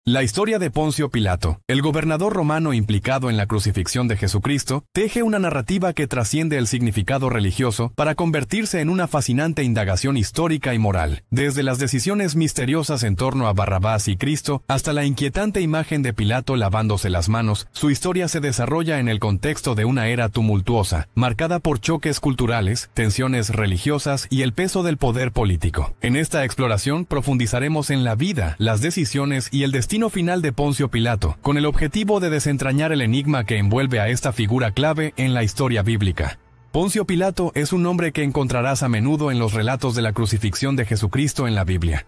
La historia de Poncio Pilato, el gobernador romano implicado en la crucifixión de Jesucristo, teje una narrativa que trasciende el significado religioso para convertirse en una fascinante indagación histórica y moral. Desde las decisiones misteriosas en torno a Barrabás y Cristo hasta la inquietante imagen de Pilato lavándose las manos, su historia se desarrolla en el contexto de una era tumultuosa, marcada por choques culturales, tensiones religiosas y el peso del poder político. En esta exploración profundizaremos en la vida, las decisiones y el destino final de Poncio Pilato, con el objetivo de desentrañar el enigma que envuelve a esta figura clave en la historia bíblica. Poncio Pilato es un nombre que encontrarás a menudo en los relatos de la crucifixión de Jesucristo en la Biblia.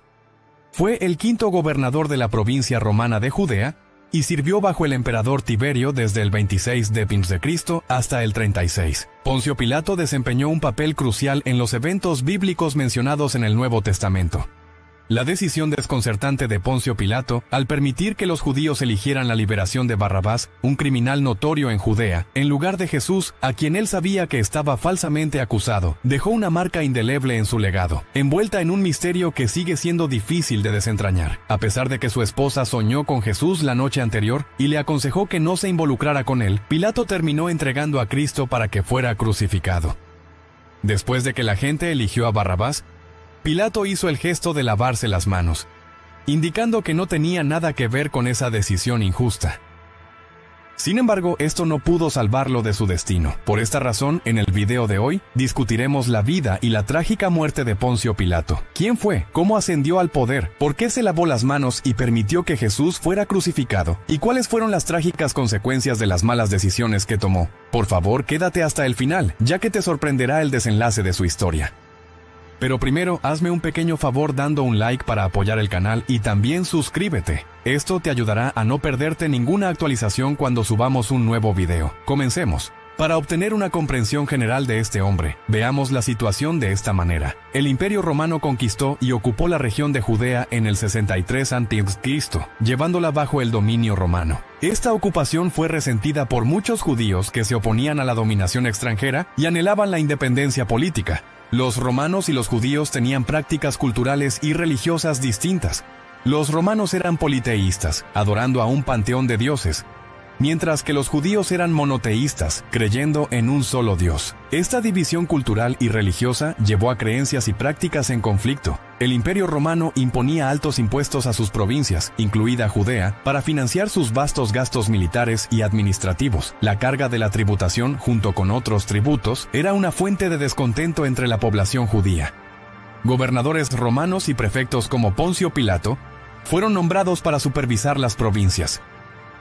Fue el quinto gobernador de la provincia romana de Judea y sirvió bajo el emperador Tiberio desde el 26 d.C. hasta el 36. Poncio Pilato desempeñó un papel crucial en los eventos bíblicos mencionados en el Nuevo Testamento. La decisión desconcertante de Poncio Pilato, al permitir que los judíos eligieran la liberación de Barrabás, un criminal notorio en Judea, en lugar de Jesús, a quien él sabía que estaba falsamente acusado, dejó una marca indeleble en su legado, envuelta en un misterio que sigue siendo difícil de desentrañar. A pesar de que su esposa soñó con Jesús la noche anterior y le aconsejó que no se involucrara con él, Pilato terminó entregando a Cristo para que fuera crucificado. Después de que la gente eligió a Barrabás, Pilato hizo el gesto de lavarse las manos, indicando que no tenía nada que ver con esa decisión injusta. Sin embargo, esto no pudo salvarlo de su destino. Por esta razón, en el video de hoy, discutiremos la vida y la trágica muerte de Poncio Pilato. ¿Quién fue? ¿Cómo ascendió al poder? ¿Por qué se lavó las manos y permitió que Jesús fuera crucificado? ¿Y cuáles fueron las trágicas consecuencias de las malas decisiones que tomó? Por favor, quédate hasta el final, ya que te sorprenderá el desenlace de su historia. Pero primero, hazme un pequeño favor dando un like para apoyar el canal y también suscríbete. Esto te ayudará a no perderte ninguna actualización cuando subamos un nuevo video. Comencemos. Para obtener una comprensión general de este hombre, veamos la situación de esta manera. El Imperio Romano conquistó y ocupó la región de Judea en el 63 a.C., llevándola bajo el dominio romano. Esta ocupación fue resentida por muchos judíos que se oponían a la dominación extranjera y anhelaban la independencia política. Los romanos y los judíos tenían prácticas culturales y religiosas distintas. Los romanos eran politeístas, adorando a un panteón de dioses, mientras que los judíos eran monoteístas, creyendo en un solo Dios. Esta división cultural y religiosa llevó a creencias y prácticas en conflicto. El Imperio Romano imponía altos impuestos a sus provincias, incluida Judea, para financiar sus vastos gastos militares y administrativos. La carga de la tributación, junto con otros tributos, era una fuente de descontento entre la población judía. Gobernadores romanos y prefectos como Poncio Pilato fueron nombrados para supervisar las provincias.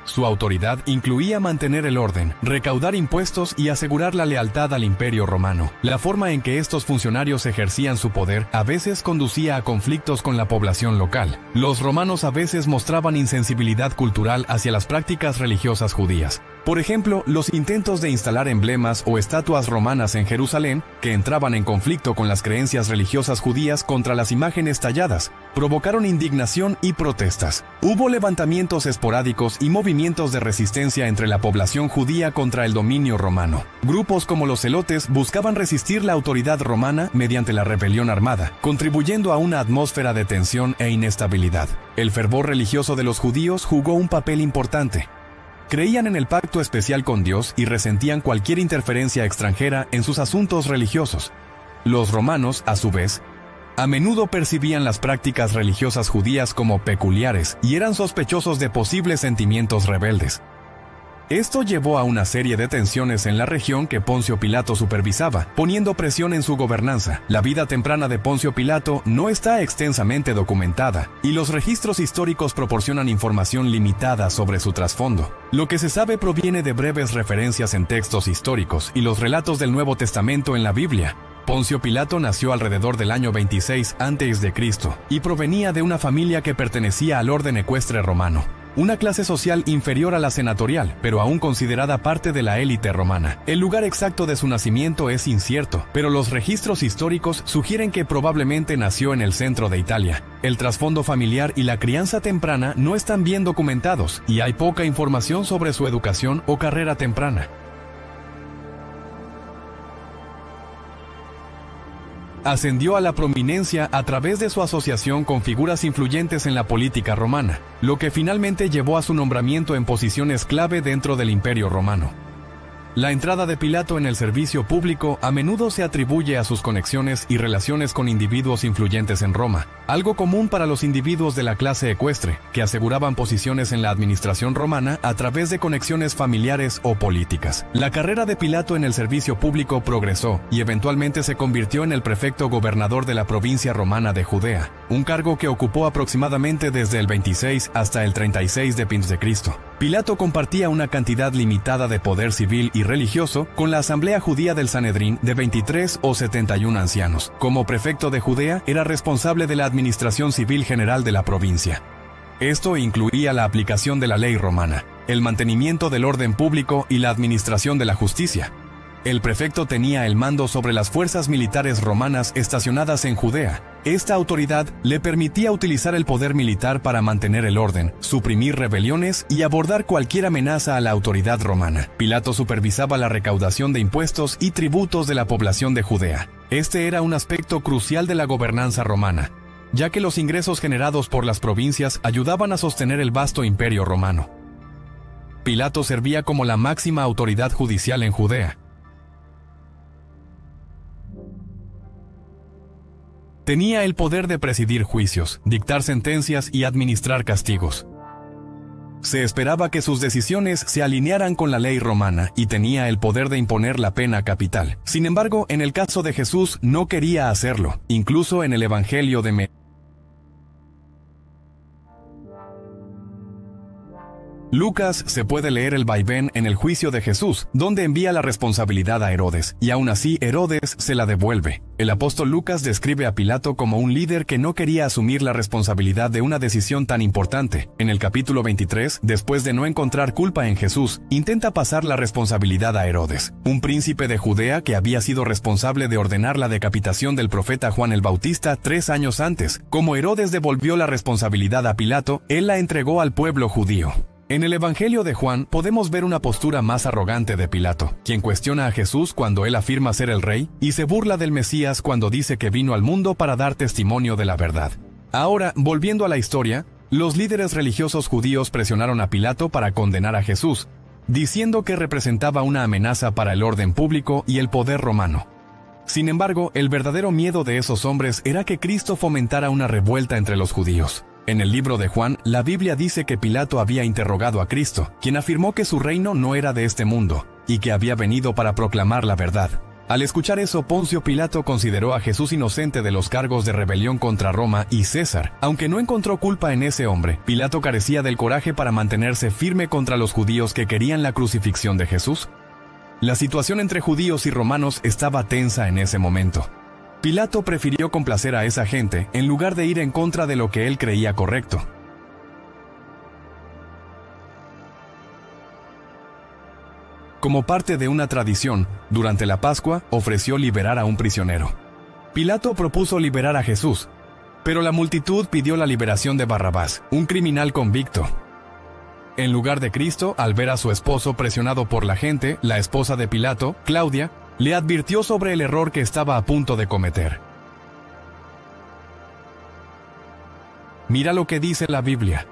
Su autoridad incluía mantener el orden, recaudar impuestos y asegurar la lealtad al Imperio Romano. La forma en que estos funcionarios ejercían su poder a veces conducía a conflictos con la población local. Los romanos a veces mostraban insensibilidad cultural hacia las prácticas religiosas judías. Por ejemplo, los intentos de instalar emblemas o estatuas romanas en Jerusalén, que entraban en conflicto con las creencias religiosas judías contra las imágenes talladas, provocaron indignación y protestas. Hubo levantamientos esporádicos y movimientos de resistencia entre la población judía contra el dominio romano. Grupos como los celotes buscaban resistir la autoridad romana mediante la rebelión armada, contribuyendo a una atmósfera de tensión e inestabilidad. El fervor religioso de los judíos jugó un papel importante. Creían en el pacto especial con Dios y resentían cualquier interferencia extranjera en sus asuntos religiosos. Los romanos, a su vez, a menudo percibían las prácticas religiosas judías como peculiares y eran sospechosos de posibles sentimientos rebeldes. Esto llevó a una serie de tensiones en la región que Poncio Pilato supervisaba, poniendo presión en su gobernanza. La vida temprana de Poncio Pilato no está extensamente documentada, y los registros históricos proporcionan información limitada sobre su trasfondo. Lo que se sabe proviene de breves referencias en textos históricos y los relatos del Nuevo Testamento en la Biblia. Poncio Pilato nació alrededor del año 26 a.C. y provenía de una familia que pertenecía al orden ecuestre romano. Una clase social inferior a la senatorial, pero aún considerada parte de la élite romana. El lugar exacto de su nacimiento es incierto, pero los registros históricos sugieren que probablemente nació en el centro de Italia. El trasfondo familiar y la crianza temprana no están bien documentados, y hay poca información sobre su educación o carrera temprana. ascendió a la prominencia a través de su asociación con figuras influyentes en la política romana, lo que finalmente llevó a su nombramiento en posiciones clave dentro del Imperio Romano. La entrada de Pilato en el servicio público a menudo se atribuye a sus conexiones y relaciones con individuos influyentes en Roma, algo común para los individuos de la clase ecuestre, que aseguraban posiciones en la administración romana a través de conexiones familiares o políticas. La carrera de Pilato en el servicio público progresó y eventualmente se convirtió en el prefecto gobernador de la provincia romana de Judea, un cargo que ocupó aproximadamente desde el 26 hasta el 36 de Cristo. Pilato compartía una cantidad limitada de poder civil y religioso con la asamblea judía del Sanedrín de 23 o 71 ancianos. Como prefecto de Judea, era responsable de la administración civil general de la provincia. Esto incluía la aplicación de la ley romana, el mantenimiento del orden público y la administración de la justicia. El prefecto tenía el mando sobre las fuerzas militares romanas estacionadas en Judea. Esta autoridad le permitía utilizar el poder militar para mantener el orden, suprimir rebeliones y abordar cualquier amenaza a la autoridad romana. Pilato supervisaba la recaudación de impuestos y tributos de la población de Judea. Este era un aspecto crucial de la gobernanza romana, ya que los ingresos generados por las provincias ayudaban a sostener el vasto imperio romano. Pilato servía como la máxima autoridad judicial en Judea. Tenía el poder de presidir juicios, dictar sentencias y administrar castigos. Se esperaba que sus decisiones se alinearan con la ley romana y tenía el poder de imponer la pena capital. Sin embargo, en el caso de Jesús no quería hacerlo. Incluso en el Evangelio de Lucas se puede leer el vaivén en el juicio de Jesús, donde envía la responsabilidad a Herodes, y aún así Herodes se la devuelve. El apóstol Lucas describe a Pilato como un líder que no quería asumir la responsabilidad de una decisión tan importante. En el capítulo 23, después de no encontrar culpa en Jesús, intenta pasar la responsabilidad a Herodes, un príncipe de Judea que había sido responsable de ordenar la decapitación del profeta Juan el Bautista 3 años antes. Como Herodes devolvió la responsabilidad a Pilato, él la entregó al pueblo judío. En el Evangelio de Juan podemos ver una postura más arrogante de Pilato, quien cuestiona a Jesús cuando él afirma ser el rey y se burla del Mesías cuando dice que vino al mundo para dar testimonio de la verdad. Ahora, volviendo a la historia, los líderes religiosos judíos presionaron a Pilato para condenar a Jesús, diciendo que representaba una amenaza para el orden público y el poder romano. Sin embargo, el verdadero miedo de esos hombres era que Cristo fomentara una revuelta entre los judíos. En el libro de Juan, la Biblia dice que Pilato había interrogado a Cristo, quien afirmó que su reino no era de este mundo, y que había venido para proclamar la verdad. Al escuchar eso, Poncio Pilato consideró a Jesús inocente de los cargos de rebelión contra Roma y César. Aunque no encontró culpa en ese hombre, Pilato carecía del coraje para mantenerse firme contra los judíos que querían la crucifixión de Jesús. La situación entre judíos y romanos estaba tensa en ese momento. Pilato prefirió complacer a esa gente en lugar de ir en contra de lo que él creía correcto. Como parte de una tradición, durante la Pascua ofreció liberar a un prisionero. Pilato propuso liberar a Jesús, pero la multitud pidió la liberación de Barrabás, un criminal convicto. En lugar de Cristo, al ver a su esposo presionado por la gente, la esposa de Pilato, Claudia, le advirtió sobre el error que estaba a punto de cometer. Mira lo que dice la Biblia.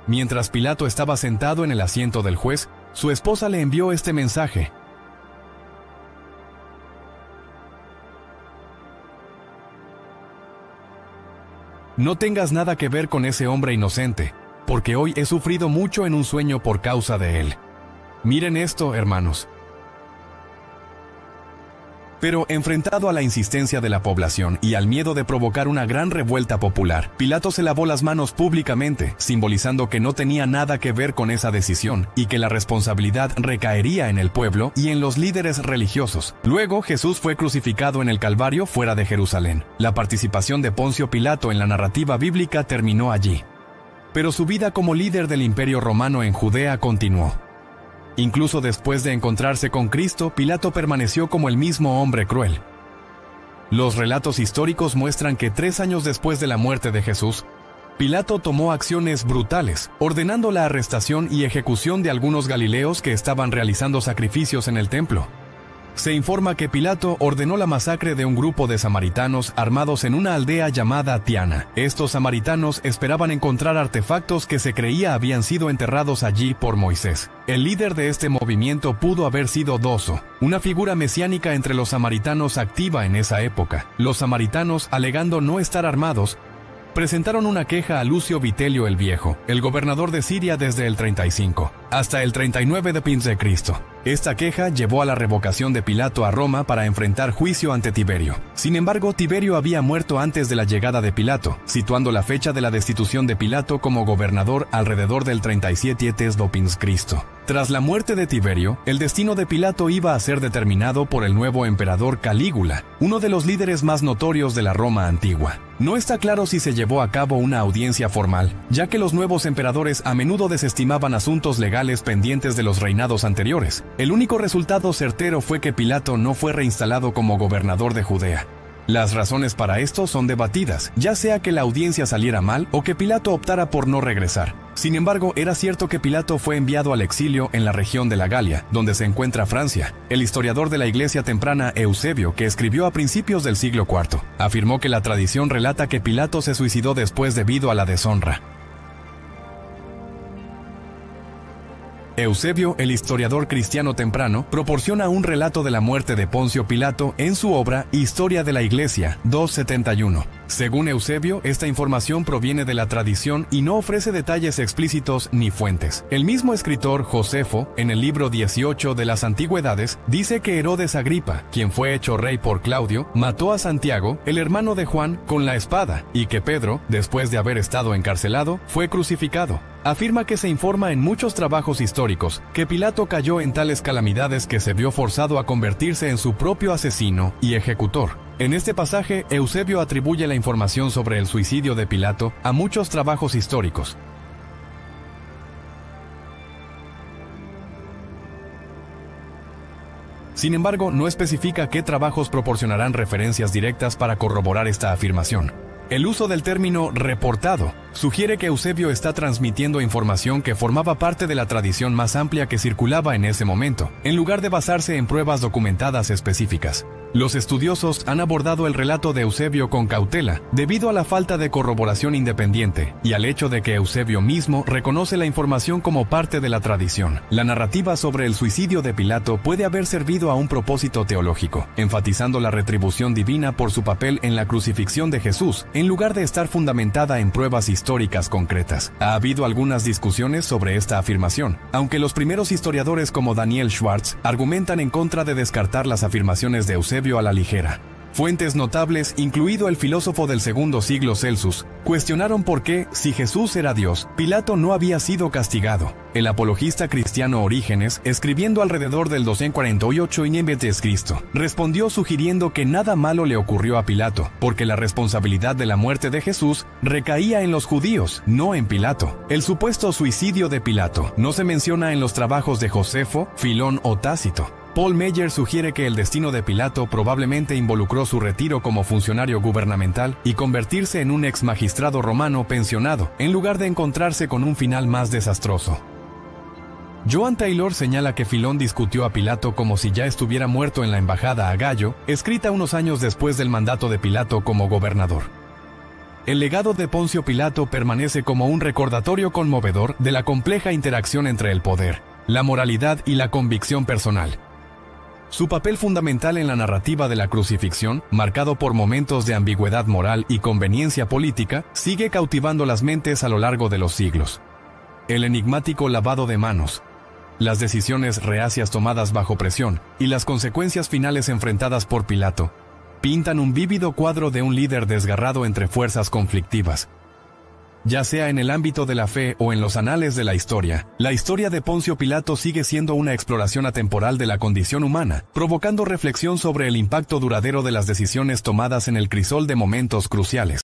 Mientras Pilato estaba sentado en el asiento del juez, su esposa le envió este mensaje. No tengas nada que ver con ese hombre inocente, porque hoy he sufrido mucho en un sueño por causa de él. Miren esto, hermanos. Pero, enfrentado a la insistencia de la población y al miedo de provocar una gran revuelta popular, Pilato se lavó las manos públicamente, simbolizando que no tenía nada que ver con esa decisión y que la responsabilidad recaería en el pueblo y en los líderes religiosos. Luego, Jesús fue crucificado en el Calvario fuera de Jerusalén. La participación de Poncio Pilato en la narrativa bíblica terminó allí. Pero su vida como líder del Imperio Romano en Judea continuó. Incluso después de encontrarse con Cristo, Pilato permaneció como el mismo hombre cruel. Los relatos históricos muestran que 3 años después de la muerte de Jesús, Pilato tomó acciones brutales, ordenando la arrestación y ejecución de algunos galileos que estaban realizando sacrificios en el templo. se informa que Pilato ordenó la masacre de un grupo de samaritanos armados en una aldea llamada Tiana. Estos samaritanos esperaban encontrar artefactos que se creía habían sido enterrados allí por Moisés. El líder de este movimiento pudo haber sido Doso, una figura mesiánica entre los samaritanos activa en esa época. Los samaritanos, alegando no estar armados, presentaron una queja a Lucio Vitelio el Viejo, el gobernador de Siria desde el 35 hasta el 39 de Cristo. Esta queja llevó a la revocación de Pilato a Roma para enfrentar juicio ante Tiberio. Sin embargo, Tiberio había muerto antes de la llegada de Pilato, situando la fecha de la destitución de Pilato como gobernador alrededor del 37 Cristo. Tras la muerte de Tiberio, el destino de Pilato iba a ser determinado por el nuevo emperador Calígula, uno de los líderes más notorios de la Roma antigua. No está claro si se llevó a cabo una audiencia formal, ya que los nuevos emperadores a menudo desestimaban asuntos legales pendientes de los reinados anteriores. El único resultado certero fue que Pilato no fue reinstalado como gobernador de Judea. Las razones para esto son debatidas, ya sea que la audiencia saliera mal o que Pilato optara por no regresar. Sin embargo, era cierto que Pilato fue enviado al exilio en la región de la Galia, donde se encuentra Francia. El historiador de la Iglesia temprana Eusebio, que escribió a principios del siglo IV, afirmó que la tradición relata que Pilato se suicidó después debido a la deshonra. Eusebio, el historiador cristiano temprano, proporciona un relato de la muerte de Poncio Pilato en su obra Historia de la Iglesia, 271. Según Eusebio, esta información proviene de la tradición y no ofrece detalles explícitos ni fuentes. El mismo escritor Josefo, en el libro 18 de las Antigüedades, dice que Herodes Agripa, quien fue hecho rey por Claudio, mató a Santiago, el hermano de Juan, con la espada, y que Pedro, después de haber estado encarcelado, fue crucificado. Afirma que se informa en muchos trabajos históricos que Pilato cayó en tales calamidades que se vio forzado a convertirse en su propio asesino y ejecutor. En este pasaje, Eusebio atribuye la información sobre el suicidio de Pilato a muchos trabajos históricos. Sin embargo, no especifica qué trabajos proporcionarán referencias directas para corroborar esta afirmación. El uso del término reportado sugiere que Eusebio está transmitiendo información que formaba parte de la tradición más amplia que circulaba en ese momento, en lugar de basarse en pruebas documentadas específicas. Los estudiosos han abordado el relato de Eusebio con cautela, debido a la falta de corroboración independiente y al hecho de que Eusebio mismo reconoce la información como parte de la tradición. La narrativa sobre el suicidio de Pilato puede haber servido a un propósito teológico, enfatizando la retribución divina por su papel en la crucifixión de Jesús, en lugar de estar fundamentada en pruebas históricas concretas. Ha habido algunas discusiones sobre esta afirmación, aunque los primeros historiadores como Daniel Schwartz argumentan en contra de descartar las afirmaciones de Eusebio a la ligera. Fuentes notables, incluido el filósofo del segundo siglo Celsus, cuestionaron por qué, si Jesús era Dios, Pilato no había sido castigado. El apologista cristiano Orígenes, escribiendo alrededor del 248 Cristo, respondió sugiriendo que nada malo le ocurrió a Pilato, porque la responsabilidad de la muerte de Jesús recaía en los judíos, no en Pilato. El supuesto suicidio de Pilato no se menciona en los trabajos de Josefo, Filón o Tácito. Paul Meyer sugiere que el destino de Pilato probablemente involucró su retiro como funcionario gubernamental y convertirse en un ex magistrado romano pensionado, en lugar de encontrarse con un final más desastroso. Joan Taylor señala que Filón discutió a Pilato como si ya estuviera muerto en la embajada a Gallo, escrita unos años después del mandato de Pilato como gobernador. El legado de Poncio Pilato permanece como un recordatorio conmovedor de la compleja interacción entre el poder, la moralidad y la convicción personal. Su papel fundamental en la narrativa de la crucifixión, marcado por momentos de ambigüedad moral y conveniencia política, sigue cautivando las mentes a lo largo de los siglos. El enigmático lavado de manos, las decisiones reacias tomadas bajo presión y las consecuencias finales enfrentadas por Pilato, pintan un vívido cuadro de un líder desgarrado entre fuerzas conflictivas. Ya sea en el ámbito de la fe o en los anales de la historia de Poncio Pilato sigue siendo una exploración atemporal de la condición humana, provocando reflexión sobre el impacto duradero de las decisiones tomadas en el crisol de momentos cruciales.